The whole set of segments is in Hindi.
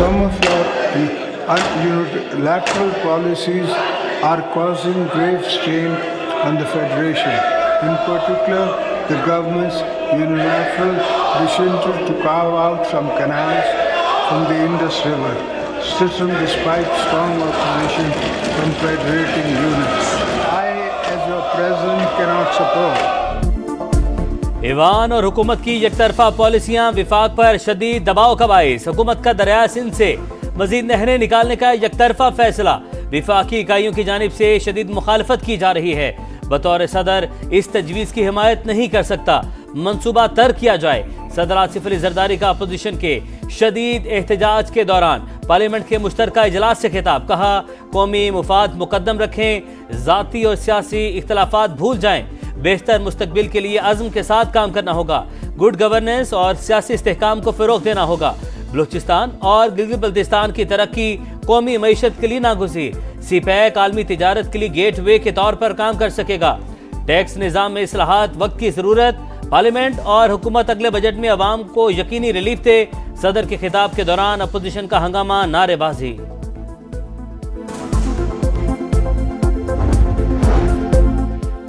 some of your unilateral policies are causing grave strain on the Federation. In particular, the government's unilateral decision to carve out some canals from the Indus River system despite strong opposition from federating units. I, as your president, cannot support. ईवान और हुकूमत की एकतरफा पॉलिसियां विफाक पर शदीद दबाव का बाइस। हुकूमत का दरिया सिंध से मजीद नहरें निकालने का एकतरफा फैसला। विफाकी इकाइयों की जानिब से शदीद मुखालफत की जा रही है। बतौर सदर इस तजवीज़ की हिमायत नहीं कर सकता। मनसूबा तर्क किया जाए। सदर आसिफ अली जरदारी का अपोजिशन के शदीद एहतजाज के दौरान पार्लियामेंट के मुश्तरका इजलास से खिताब। कहा, कौमी मुफाद मुकद्दम रखें, ज़ाती और सियासी इख्तलाफात भूल जाएं। बेहतर मुस्तकबिल के लिए अज़्म के साथ काम करना होगा। गुड गवर्नेंस और सियासी इस्तेहकाम को फ़रोग़ देना होगा। बलूचिस्तान और गिलगित बल्तिस्तान की तरक्की कौमी मईशत के लिए नागुज़ीर। सीपैक आलमी तिजारत के लिए गेट वे के तौर पर काम कर सकेगा। टैक्स निज़ाम में इस्लाहात वक्त की ज़रूरत। पार्लियामेंट और हुकूमत अगले बजट में अवाम को यकीनी रिलीफ दे। सदर के खिताब के दौरान अपोजिशन का हंगामा, नारेबाजी।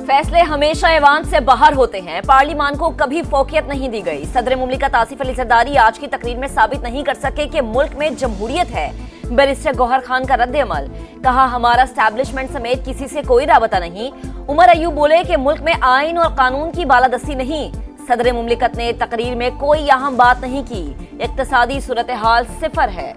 फैसले हमेशा ऐवान से बाहर होते हैं। पार्लियामान को कभी फोकियत नहीं दी गई। सदर मुमलिकत आसिफ अली जरदारी आज की तकरीर में साबित नहीं कर सके कि मुल्क में जमहूरियत है। बैरिस्टर गौहर खान का रद्द अमल। कहा, हमारा एस्टैब्लिशमेंट समेत किसी से कोई राबता नहीं। उमर अयूब बोले कि मुल्क में आइन और कानून की बालादस्ती नहीं। सदर मुमलिकत ने तकरीर में कोई अहम बात नहीं की। इक्तसादी सूरत हाल सिफर है।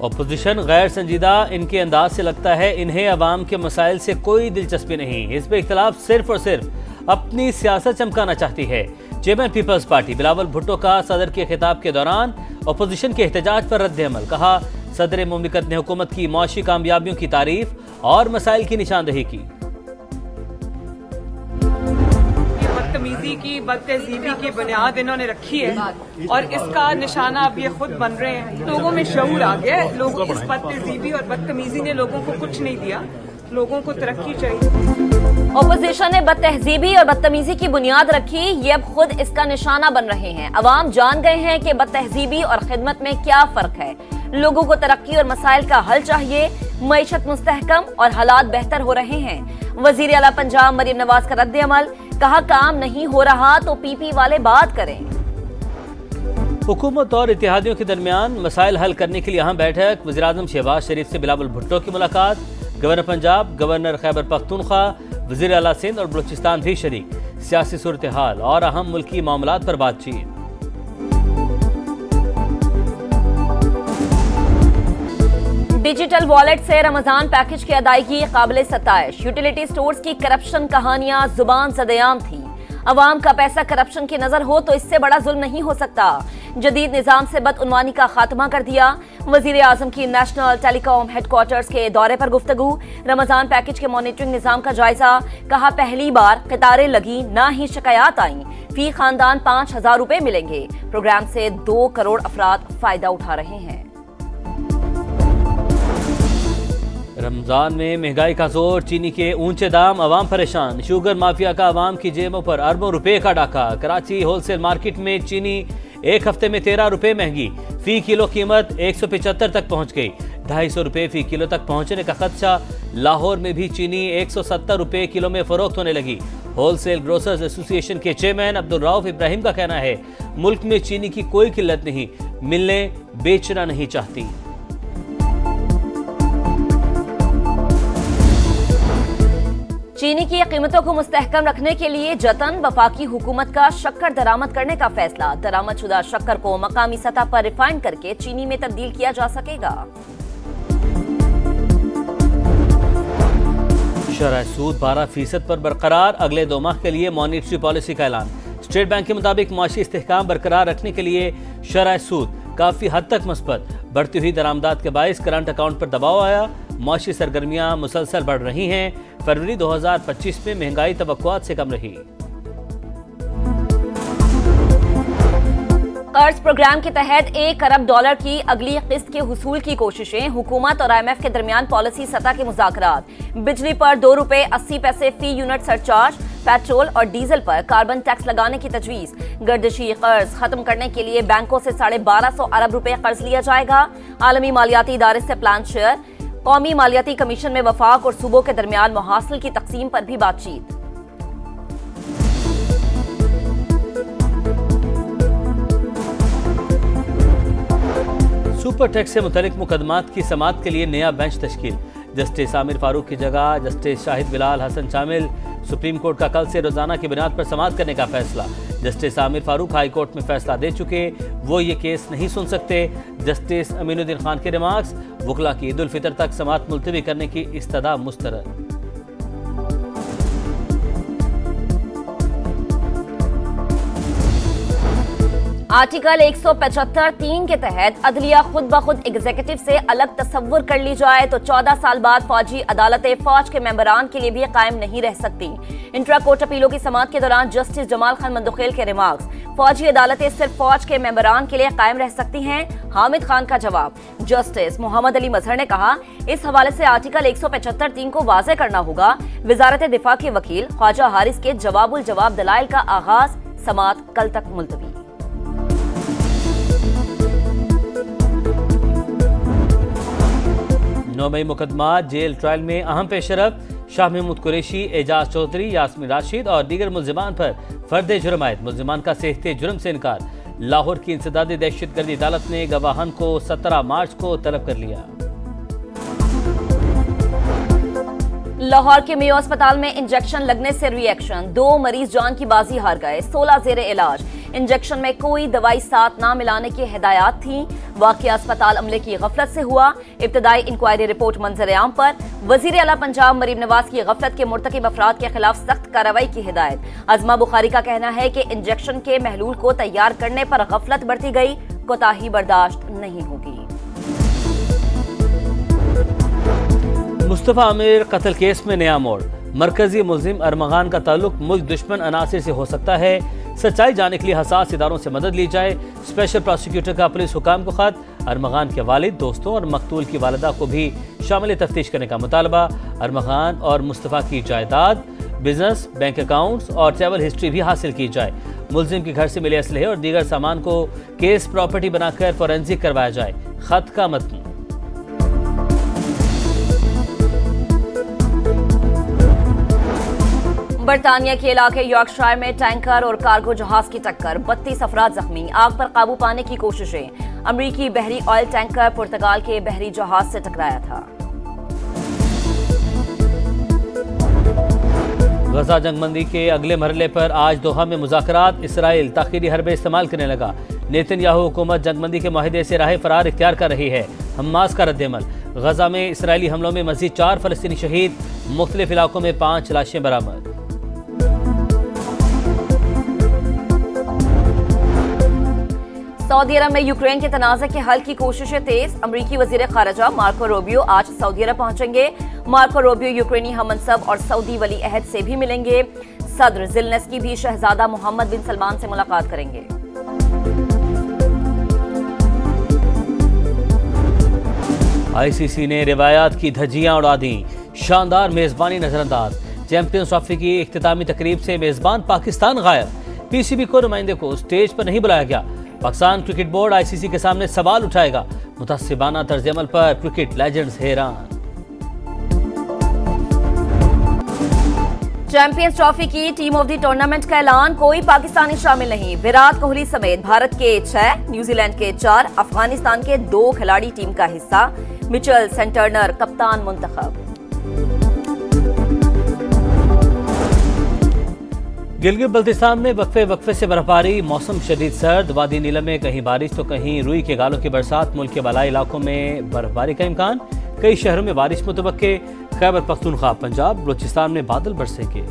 अपोजिशन गैर संजीदा। इनके अंदाज से लगता है इन्हें अवाम के मसाइल से कोई दिलचस्पी नहीं। हिज़्ब इख्तिलाफ सिर्फ और सिर्फ अपनी सियासत चमकाना चाहती है। Chairman peoples party Bilawal Bhutto का सदर के खिताब के दौरान अपोजिशन के एहतजाज पर रद्द अमल। कहा, सदर मुमलिकत ने हुकूमत की मुआशी कामयाबियों की तारीफ और मसाइल की निशानदही की। बदतमीजी की, बदतहजीबी की बुनियाद इन्होंने रखी है और इसका निशाना अब ये खुद बन रहे हैं। लोगों में शऊर आ गया है। लोग इस बदतहजीबी और बदतमीजी ने लोगों को कुछ नहीं दिया। लोगों को तरक्की चाहिए। अपोजिशन ने बदतहजीबी और बदतमीजी की बुनियाद रखी, ये अब खुद इसका निशाना बन रहे हैं। अवाम जान गए हैं कि बदतहजीबी और खिदमत में क्या फर्क है। लोगों को तरक्की और मसाइल का हल चाहिए। मईशत मुस्तहकम और हालात बेहतर हो रहे हैं। वजीर आला पंजाब मरीम नवाज का रद्द अमल। कहा, काम नहीं हो रहा तो पीपी वाले बात करें। हुकूमत और इत्तेहादियों के दरमियान मसाइल हल करने के लिए अहम बैठक। वज़ीर-ए-आज़म शहबाज शरीफ से बिलावल भुट्टो की मुलाकात। गवर्नर पंजाब, गवर्नर खैबर पख्तूनख्वा, वज़ीर आला सिंध और बलूचिस्तान भी शरीक। सियासी सूरत हाल और अहम मुल्की मामलात पर बातचीत। डिजिटल वॉलेट से रमजान पैकेज की अदायगी काबिल सताइश। यूटिलिटी स्टोर्स की करप्शन कहानियां जुबान सदेआम थी। अवाम का पैसा करप्शन की नजर हो तो इससे बड़ा जुल्म नहीं हो सकता। जदीद निजाम से बदउनवानी का खात्मा कर दिया। वजीर आजम की नेशनल टेलीकॉम हेडक्वार्टर्स के दौरे पर गुफ्तगू। रमजान पैकेज के मॉनिटरिंग निजाम का जायजा। कहा, पहली बार कतारें लगी, ना ही शिकायत आई। फी खानदान 5,000 रुपए मिलेंगे। प्रोग्राम से 2 करोड़ अफराद फायदा उठा रहे हैं। रमजान में महंगाई का जोर, चीनी के ऊंचे दाम, अवाम परेशान। शुगर माफिया का अवाम की जेबों पर अरबों रुपए का डाका। कराची होलसेल मार्केट में चीनी एक हफ्ते में 13 रुपए महंगी। फी किलो कीमत 175 तक पहुंच गई। 250 रुपए फी किलो तक पहुंचने का खदशा। लाहौर में भी चीनी 170 रुपए किलो में फरोख्त होने लगी। होलसेल ग्रोसर्स एसोसिएशन के चेयरमैन अब्दुल रऊफ इब्राहिम का कहना है, मुल्क में चीनी की कोई किल्लत नहीं, मिलने बेचना नहीं चाहती। चीनी की कीमतों को मुस्तहकम रखने के लिए जतन। वफाकी हुकूमत का शक्कर दरामद करने का फैसला। दरामदशुदा शक्कर को मकामी सतह पर रिफाइन करके चीनी में तब्दील किया जा सकेगा। शरह सूद 12% पर बरकरार। अगले 2 माह के लिए मॉनिटरी पॉलिसी का ऐलान। स्टेट बैंक के मुताबिक मुआशी इस्तेहकाम बरकरार रखने के लिए शरह सूद काफी हद तक मस्बत। बढ़ती हुई दरामदात के बायस करंट अकाउंट पर दबाव आया। मुआशी सरगर्मियां मुसलसल बढ़ रही हैं। फरवरी 2025 में महंगाई तवक्कुआत से कम रही। कर्ज प्रोग्राम के तहत $1 अरब की अगली किस्त के हुसूल की कोशिशें, हुकूमत और IMF के दरमियान पॉलिसी सतह के मुज़ाकरात। बिजली पर ₹2.80 फी यूनिट सरचार्ज, पेट्रोल और डीजल पर कार्बन टैक्स लगाने की तजवीज। गर्दिशी कर्ज खत्म करने के लिए बैंकों से ₹1250 अरब कर्ज लिया जाएगा। आलमी मालियाती इदारे से प्लान शेयर, कौमी मालियाती कमीशन में वफाक और सूबों के दरमियान मुहासिल की तकसीम पर भी बातचीत। सुपर टैक्स से मुतल्लिक मुकदमात की समाअत के लिए नया बेंच तश्कील। जस्टिस आमिर फारूक की जगह जस्टिस शाहिद बिलाल हसन शामिल। सुप्रीम कोर्ट का कल से रोजाना की बुनियाद पर समाअत करने का फैसला। Justice Aamir Farooq high court में फैसला दे चुके, वो ये केस नहीं सुन सकते। जस्टिस अमीनुद्दीन खान के रिमार्क्स। वकला की ईद उल फितर तक समाअत मुलतवी करने की इस्तदा मुस्तरद। आर्टिकल 175(3) के तहत अदलिया खुद ब खुद एग्जीक्यूटिव से अलग तस्वुर कर ली जाए तो 14 साल बाद फौजी अदालतें फौज के मेंबरान के लिए भी कायम नहीं रह सकती। इंट्रा कोर्ट अपीलों की समाअत के दौरान जस्टिस जमाल खान मंदुखेल के रिमार्क्स। फौजी अदालतें सिर्फ फौज के मेंबरान के लिए कायम रह सकती हैं। हामिद खान का जवाब। जस्टिस मोहम्मद अली मजहर ने कहा, इस हवाले से आर्टिकल 175(3) को वाज़ेह करना होगा। वजारत दिफा के वकील ख्वाजा हारिस के जवाबुल जवाब दलाइल का आगाज। समाअत कल तक मुलतवी। 9 मई मुकदमा जेल ट्रायल में अहम पेशरफ। शाह महमूद कुरैशी, एजाज चौधरी, यास्मीन राशिद और दीगर मुल्जिमान पर फर्द जुर्म आयद। मुल्जिमान का सेहते जुर्म से इनकार। लाहौर की इंसदादी दहशतगर्दी अदालत ने गवाहन को 17 मार्च को तलब कर लिया। लाहौर के मेयो अस्पताल में इंजेक्शन लगने से रिएक्शन। 2 मरीज जान की बाजी हार गए, 16 जेरे इलाज। इंजेक्शन में कोई दवाई साथ ना मिलाने की हिदायत थी। वाक़या अस्पताल अमले की गफलत से हुआ। इब्तदाई इंक्वायरी रिपोर्ट मंजर-ए-आम पर। वजीर आला पंजाब मरीम नवाज की गफलत के मुर्तकिब अफराद के खिलाफ सख्त कार्रवाई की हिदायत। अज़मा बुखारी का कहना है कि इंजेक्शन के महलूल को तैयार करने पर गफलत बरती गई, कोताही बर्दाश्त नहीं होगी। मुस्तफा आमिर कत्ल केस में नया मोड़। मरकजी मुल्जिम अरमगान का ताल्लुक मुल्क दुश्मन अनासिर से हो सकता है। सच्चाई जानने के लिए हसास इदारों से मदद ली जाए। स्पेशल प्रोसिक्यूटर का पुलिस हुकाम को खत। अरमगान के वालिद, दोस्तों और मकतूल की वालिदा को भी शामिल तफ्तीश करने का मुतालबा। अरमगान और मुस्तफा की जायदाद, बिजनेस, बैंक अकाउंट्स और ट्रैवल हिस्ट्री भी हासिल की जाए। मुल्जिम के घर से मिले असलहे और दीगर सामान को केस प्रॉपर्टी बनाकर फोरेंसिक करवाया जाए। खत का मतन। बरतानिया के इलाके यॉर्कशायर में टैंकर और कार्गो जहाज की टक्कर, 32 अफराद जख्मी। आग पर काबू पाने की कोशिशें। अमरीकी बहरी ऑयल टैंकर पुर्तगाल के बहरी जहाज से टकराया था। गजा जंगबंदी के अगले मरहले पर आज दोहा में मुज़ाकरात। इसराइल ताख़ीरी हरबे इस्तेमाल करने लगा। नेतन्याहू हुकूमत जंगबंदी के माहिदे से राह फरार इख्तियार कर रही है। हमास का रद्देमल। गजा में इसराइली हमलों में मज़ीद 4 फ़लस्तीनी शहीद। मुख्तलिफ इलाकों में 5 लाशें बरामद। सऊदी अरब में यूक्रेन के तनाज़े के हल की कोशिशें तेज। अमरीकी वजीर खारजा मार्को रूबियो आज सऊदी अरब पहुंचेंगे। मार्को रूबियो यूक्रेनी हममनसब और सऊदी वली अहद से भी मिलेंगे। सदर ज़ेलेंस्की भी शहजादा मोहम्मद बिन सलमान से मुलाकात करेंगे। ICC ने रिवायात की धज्जियां उड़ा दी। शानदार मेजबानी नजरअंदाज। चैंपियंस ट्रॉफी की इख्तितामी तकरीब से मेजबान पाकिस्तान गायब। PCB को नुमाइंदे को स्टेज पर नहीं बुलाया गया। पाकिस्तान क्रिकेट बोर्ड ICC के सामने सवाल उठाएगा। मुतस्सिबाना तर्ज अमल पर क्रिकेट लेजेंड्स हैरान। चैंपियंस ट्रॉफी की टीम ऑफ द टूर्नामेंट का ऐलान। कोई पाकिस्तानी शामिल नहीं। विराट कोहली समेत भारत के 6, न्यूजीलैंड के 4, अफगानिस्तान के 2 खिलाड़ी टीम का हिस्सा। मिचेल सेंटनर कप्तान मुंतखब। गिलगित बल्तिस्तान में वक्फे से बर्फबारी। मौसम शदीद सर्द। वादी नीलम में कहीं बारिश तो कहीं रुई के गालों की बरसात। मुल्क के बालाई इलाकों में बर्फबारी का इम्कान। कई शहरों में बारिश मुतवक्के। खैबर पख्तूनख्वा, पंजाब, बलूचिस्तान में बादल बरसेंगे।